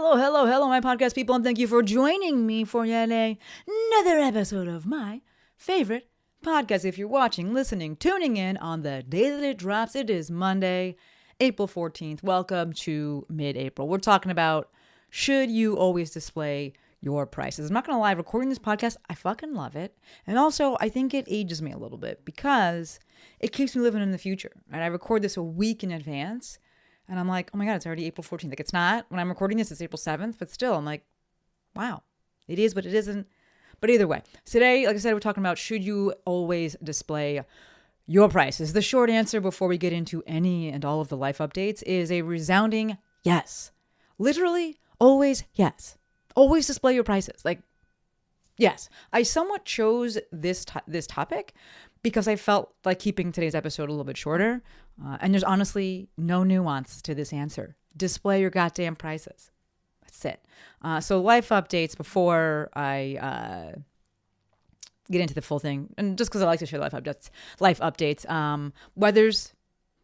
Hello, my podcast people, and thank you for joining me for yet another episode of my favorite podcast. If you're watching, listening, tuning in on the day that it drops, it is Monday, April 14th. Welcome to mid-April. We're talking about, should you always display your prices? I'm not going to lie, recording this podcast, I fucking love it. And also, I think it ages me a little bit because it keeps me living in the future. Right? I record this a week in advance. And I'm like, oh my God, it's already April 14th. Like, it's not. When I'm recording this, it's April 7th. But still, I'm like, wow, it is, but it isn't. But either way, today, like I said, we're talking about, should you always display your prices? The short answer before we get into any and all of the life updates is a resounding yes. Literally, always yes. Always display your prices. Like, yes. I somewhat chose this topic because I felt like keeping today's episode a little bit shorter. And there's honestly no nuance to this answer. Display your goddamn prices. That's it. So life updates before I get into the full thing. And just because I like to share life updates. Weather's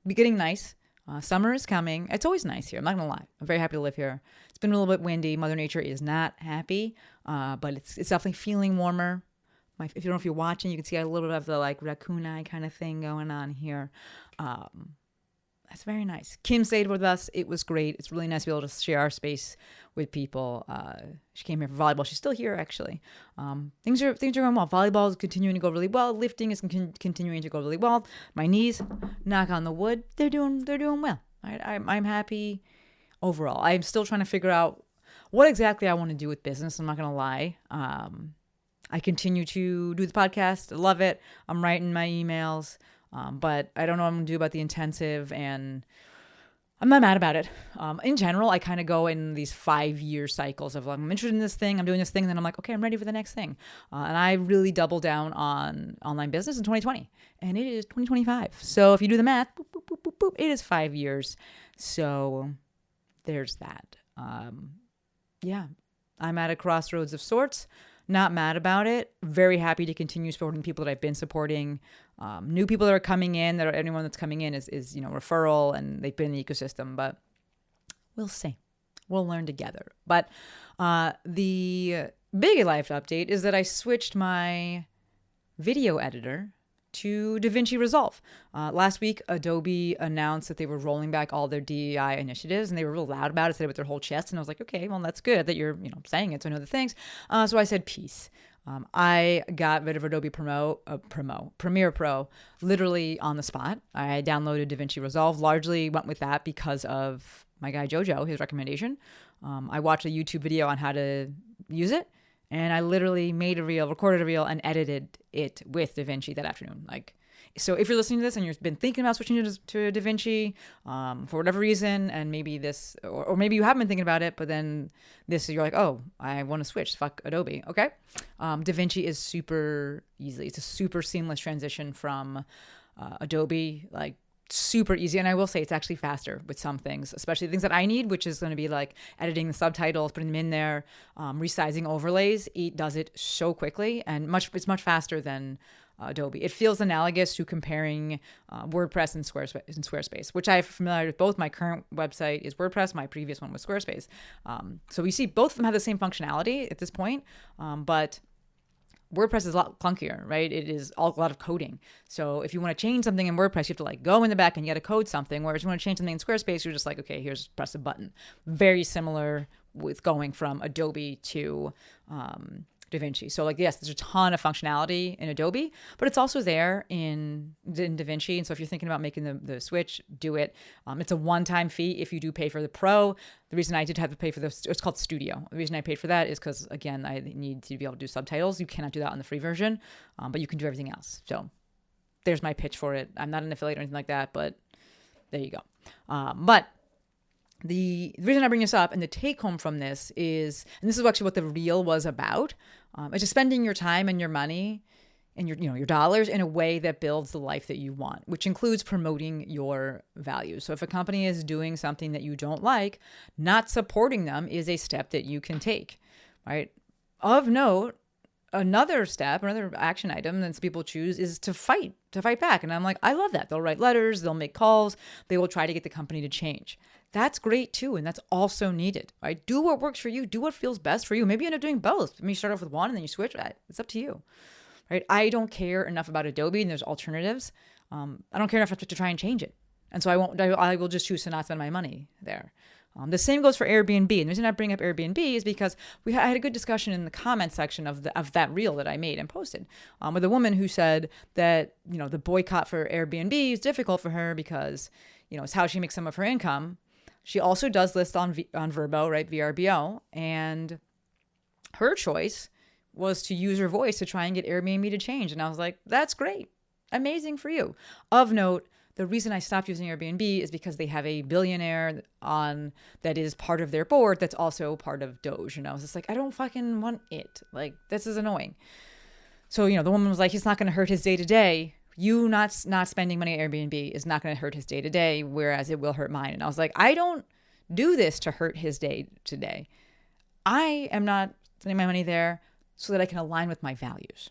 getting nice. Summer is coming. It's always nice here. I'm not going to lie. I'm very happy to live here. It's been a little bit windy. Mother Nature is not happy. But it's definitely feeling warmer. If you don't know if you're watching, you can see a little bit of the like raccoon eye kind of thing going on here. That's very nice. Kim stayed with us. It was great. It's really nice to be able to share our space with people. She came here for volleyball. She's still here, actually. Things are going well. Volleyball is continuing to go really well. Lifting is continuing to go really well. My knees, knock on the wood, they're doing well. I'm happy overall. I'm still trying to figure out what exactly I want to do with business. I'm not going to lie. I continue to do the podcast. I love it. I'm writing my emails. But I don't know what I'm going to do about the intensive, and I'm not mad about it. In general, I kind of go in these 5-year cycles of like, I'm interested in this thing, I'm doing this thing, and then I'm like, okay, I'm ready for the next thing. And I really double down on online business in 2020, and it is 2025. So if you do the math, boop, boop, boop, boop, boop, it is 5 years. So there's that. Yeah, I'm at a crossroads of sorts. Not mad about it. Very happy to continue supporting people that I've been supporting. New people that are coming in, anyone that's coming in is referral, and they've been in the ecosystem. But we'll see. We'll learn together. But the big life update is that I switched my video editor to DaVinci Resolve. Last week, Adobe announced that they were rolling back all their DEI initiatives, and they were real loud about it, said it with their whole chest. And I was like, okay, well, that's good that you're saying it, so I know the things. So I said, peace. I got rid of Adobe Premiere Pro literally on the spot. I downloaded DaVinci Resolve, largely went with that because of my guy Jojo, his recommendation. I watched a YouTube video on how to use it. And I literally made a reel, recorded a reel, and edited it with DaVinci that afternoon. So if you're listening to this and you've been thinking about switching to DaVinci for whatever reason, and maybe this, or maybe you haven't been thinking about it, but then you're like, oh, I want to switch. Fuck Adobe. Okay. DaVinci is super easy. It's a super seamless transition from Adobe, like super easy. And I will say it's actually faster with some things, especially the things that I need, which is going to be like editing the subtitles, putting them in there, resizing overlays. It does it so quickly, and it's much faster than Adobe. It feels analogous to comparing WordPress and Squarespace, which I'm familiar with. Both my current website is WordPress, my previous one was Squarespace. So we see both of them have the same functionality at this point, but WordPress is a lot clunkier, right? It is a lot of coding. So if you want to change something in WordPress, you have to go in the back and you got to code something. Whereas if you want to change something in Squarespace, you're just like, okay, here's press a button. Very similar with going from Adobe to DaVinci. So yes, there's a ton of functionality in Adobe, but it's also there in DaVinci. And so if you're thinking about making the switch, do it. It's a one-time fee if you do pay for the Pro. The reason I did have to pay for it's called Studio. The reason I paid for that is because, again, I need to be able to do subtitles. You cannot do that on the free version, but you can do everything else. So there's my pitch for it. I'm not an affiliate or anything like that, but there you go. But the reason I bring this up and the take home from this is, and this is actually what the reel was about, is just spending your time and your money and your dollars in a way that builds the life that you want, which includes promoting your values. So if a company is doing something that you don't like, not supporting them is a step that you can take, right? Of note, another step, another action item that people choose is to fight back. And I'm like, I love that. They'll write letters, they'll make calls, they will try to get the company to change. That's great too. And that's also needed, right? Do what works for you. Do what feels best for you. Maybe you end up doing both. Maybe you start off with one and then you switch. It's up to you, right? I don't care enough about Adobe, and there's alternatives. I don't care enough to try and change it. And so I will just choose to not spend my money there. The same goes for Airbnb. And the reason I bring up Airbnb is because I had a good discussion in the comment section of that reel that I made and posted with a woman who said that, the boycott for Airbnb is difficult for her because, it's how she makes some of her income. She also does list on Vrbo, right? VRBO. And her choice was to use her voice to try and get Airbnb to change. And I was like, that's great. Amazing for you. Of note, the reason I stopped using Airbnb is because they have a billionaire that is part of their board that's also part of Doge. And I was just like, I don't fucking want it. Like, this is annoying. So, the woman was like, it's not going to hurt his day-to-day. You not spending money at Airbnb is not going to hurt his day-to-day, whereas it will hurt mine. And I was like, I don't do this to hurt his day-to-day. I am not spending my money there so that I can align with my values.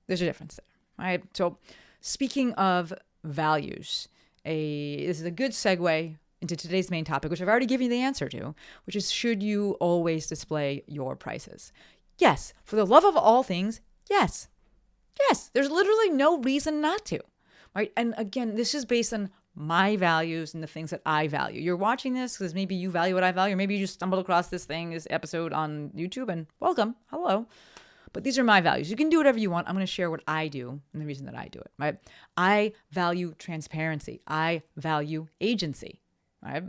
There's a difference there, right? So speaking of values, this is a good segue into today's main topic, which I've already given you the answer to, which is, should you always display your prices? Yes. For the love of all things, yes. Yes. There's literally no reason not to, right? And again, this is based on my values and the things that I value. You're watching this because maybe you value what I value, or maybe you just stumbled across this episode on YouTube, and welcome. Hello. But these are my values. You can do whatever you want. I'm going to share what I do and the reason that I do it, right? I value transparency. I value agency, right?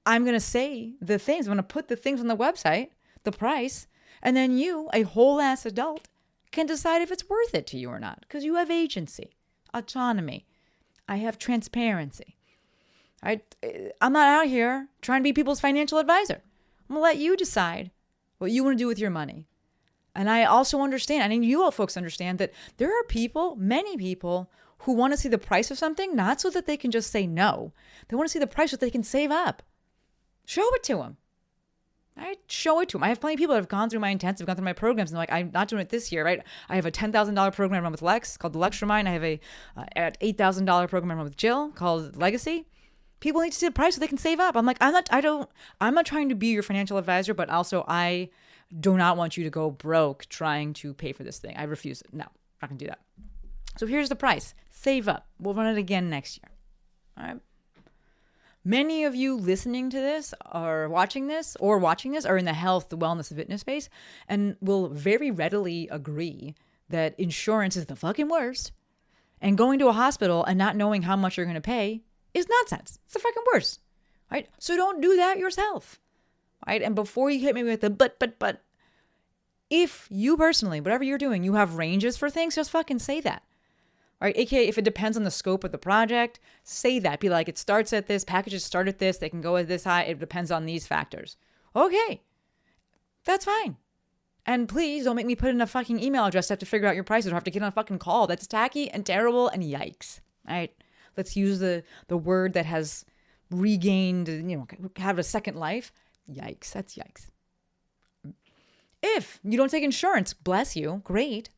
I'm going to say the things. I'm going to put the things on the website, the price, and then you, a whole ass adult, can decide if it's worth it to you or not, because you have agency, autonomy. I have transparency, right? I'm not out here trying to be people's financial advisor. I'm going to let you decide what you want to do with your money. And I also understand, I mean, you all folks understand that there are people, many people, who want to see the price of something, not so that they can just say no. They want to see the price so that they can save up. Show it to them. Right? Show it to them. I have plenty of people that have gone through my intensive, gone through my programs, and they're like, I'm not doing it this year, right? I have a $10,000 program run with Lex called the Lecture Mind. I have a $8,000 program run with Jill called Legacy. People need to see the price so they can save up. I'm like, I'm not trying to be your financial advisor, but also I do not want you to go broke trying to pay for this thing. I refuse it. No, not gonna do that. So here's the price. Save up. We'll run it again next year. All right. Many of you listening to this or watching this are in the health, the wellness, the fitness space, and will very readily agree that insurance is the fucking worst. And going to a hospital and not knowing how much you're going to pay is nonsense. It's the fucking worst. Right? So don't do that yourself. Right? And before you hit me with the but, if you personally, whatever you're doing, you have ranges for things, just fucking say that. Right? AKA, if it depends on the scope of the project, say that. Be like, it starts at this, packages start at this, they can go at this high, it depends on these factors. Okay. That's fine. And please don't make me put in a fucking email address to have to figure out your prices or have to get on a fucking call. That's tacky and terrible and yikes. All right? Let's use the word that has regained, have a second life. Yikes. That's yikes. If you don't take insurance, bless you, great.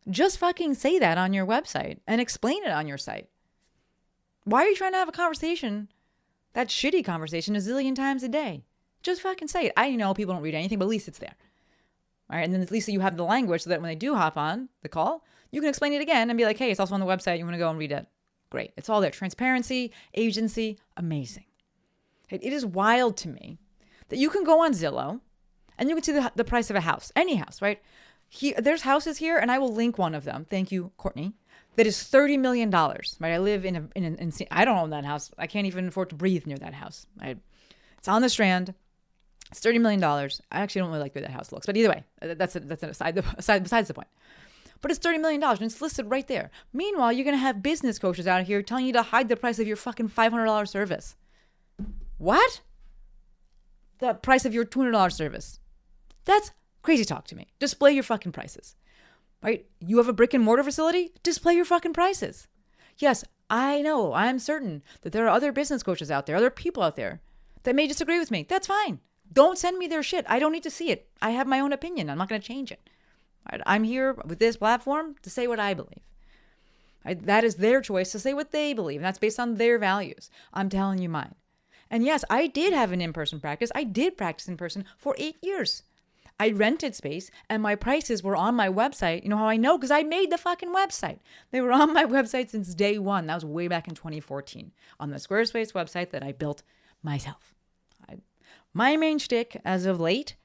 Just fucking say that on your website and explain it on your site. Why are you trying to have a conversation, that shitty conversation, a zillion times a day? Just fucking say it. I know people don't read anything, but at least it's there. All right, and then at least you have the language so that when they do hop on the call, you can explain it again and be like, hey, it's also on the website. You want to go and read it? Great. It's all there. Transparency, agency, amazing. It is wild to me that you can go on Zillow and you can see the price of a house, any house, right? There's houses here, and I will link one of them. Thank you, Courtney. That is $30 million, right? I live in I don't own that house. I can't even afford to breathe near that house. It's on the Strand. It's $30 million. I actually don't really like the way that house looks, but either way, that's an aside besides the point. But it's $30 million, and it's listed right there. Meanwhile, you're going to have business coaches out here telling you to hide the price of your fucking $500 service. What? The price of your $200 service. That's crazy talk to me. Display your fucking prices, right? You have a brick and mortar facility? Display your fucking prices. Yes, I know. I'm certain that there are other business coaches out there, other people out there that may disagree with me. That's fine. Don't send me their shit. I don't need to see it. I have my own opinion. I'm not going to change it. Right? I'm here with this platform to say what I believe. Right? That is their choice to say what they believe. And that's based on their values. I'm telling you mine. And yes, I did have an in-person practice. I did practice in person for 8 years. I rented space and my prices were on my website. You know how I know? Because I made the fucking website. They were on my website since day one. That was way back in 2014 on the Squarespace website that I built myself. My main shtick as of late,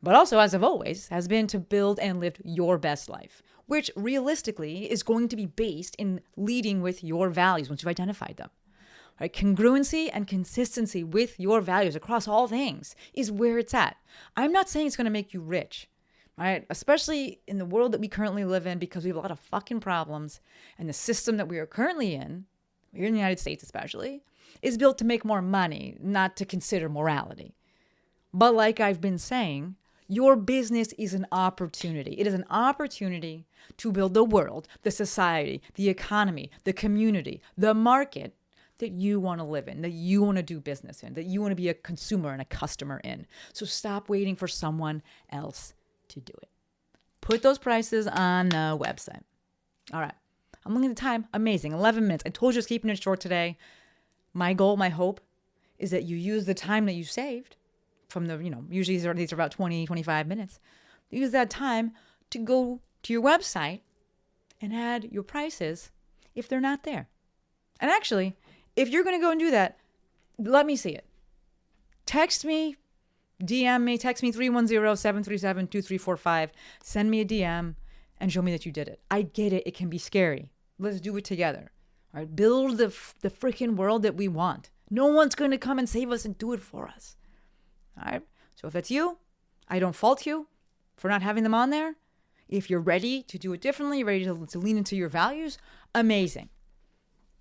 but also as of always, has been to build and live your best life, which realistically is going to be based in leading with your values once you've identified them. Right? Congruency and consistency with your values across all things is where it's at. I'm not saying it's going to make you rich, right? Especially in the world that we currently live in, because we have a lot of fucking problems, and the system that we are currently in, here in the United States especially, is built to make more money, not to consider morality. But like I've been saying, your business is an opportunity. It is an opportunity to build the world, the society, the economy, the community, the market that you want to live in, that you want to do business in, that you want to be a consumer and a customer in. So stop waiting for someone else to do it. Put those prices on the website. All right. I'm looking at the time. Amazing. 11 minutes. I told you I was keeping it short today. My goal, my hope is that you use the time that you saved from the, usually these are about 20, 25 minutes. Use that time to go to your website and add your prices if they're not there. And actually, if you're going to go and do that, let me see it. Text me, DM me, text me 310-737-2345. Send me a DM and show me that you did it. I get it. It can be scary. Let's do it together. All right? Build the freaking world that we want. No one's going to come and save us and do it for us. All right? So if that's you, I don't fault you for not having them on there. If you're ready to do it differently, ready to lean into your values, amazing.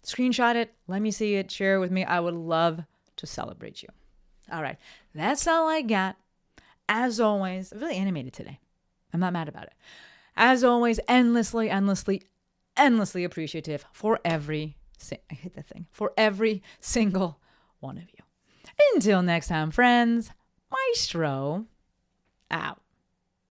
Screenshot it. Let me see it. Share it with me. I would love to celebrate you. All right. That's all I got. As always, I'm really animated today. I'm not mad about it. As always, endlessly appreciative for every single one of you. Until next time, friends, Maestro out.